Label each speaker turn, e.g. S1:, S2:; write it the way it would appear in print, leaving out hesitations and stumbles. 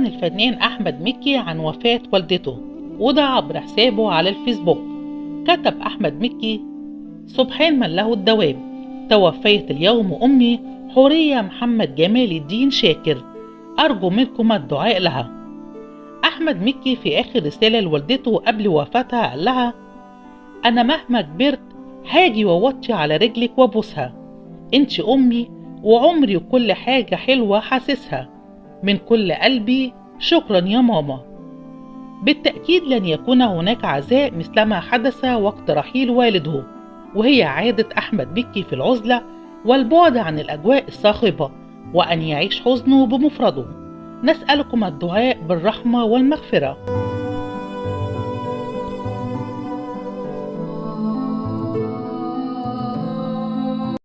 S1: أعلن الفنان أحمد مكي عن وفاة والدته، وده عبر حسابه على الفيسبوك. كتب أحمد مكي: سبحان من له الدوام، توفيت اليوم أمي حورية محمد جمال الدين شاكر، أرجو منكم الدعاء لها. أحمد مكي في آخر رسالة لوالدته قبل وفاتها قال لها: أنا مهما كبرت هاجي ووطي على رجلك وابوسها، انت أمي وعمري وكل حاجة حلوة حاسسها، من كل قلبي شكرا يا ماما. بالتأكيد لن يكون هناك عزاء مثلما حدث وقت رحيل والده، وهي عادة أحمد مكي في العزلة والبعد عن الأجواء الصاخبة، وأن يعيش حزنه بمفرده. نسألكم الدعاء بالرحمة والمغفرة.